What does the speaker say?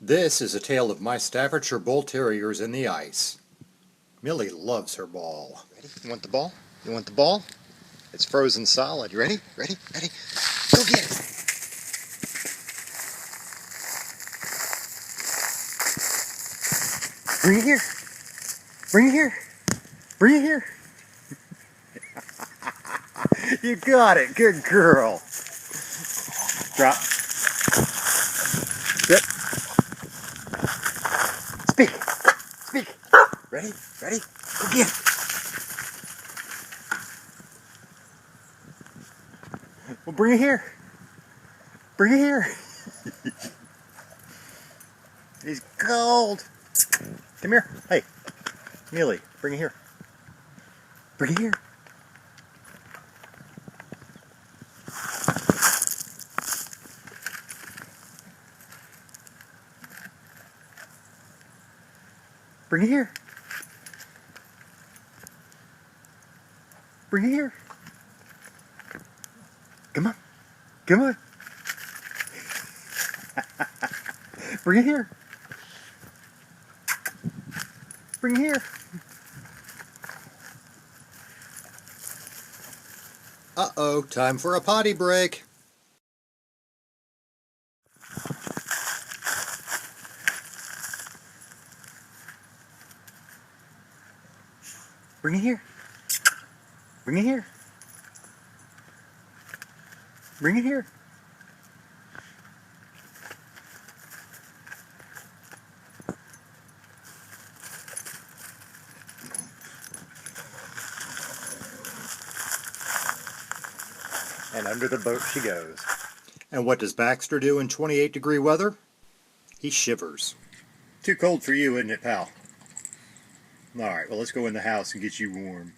This is a tale of my Staffordshire Bull Terriers in the ice. Millie loves her ball. Ready? You want the ball? You want the ball? It's frozen solid. You ready? Ready? Ready? Go get it! Bring it here! Bring it here! Bring it here! You got it. Good girl. Drop. Sit. Speak! Speak! Ready? Ready? Go get it! Well, bring it here. Bring it here. He's cold. Come here. Hey, Millie, bring it here. Bring it here. Bring it here. Bring it here. Come on. Come on. Bring it here. Bring it here. Uh-oh, time for a potty break. Bring it here. Bring it here. Bring it here. And under the boat she goes. And what does Baxter do in 28-degree weather? He shivers. Too cold for you, isn't it, pal? All right, well, let's go in the house and get you warm.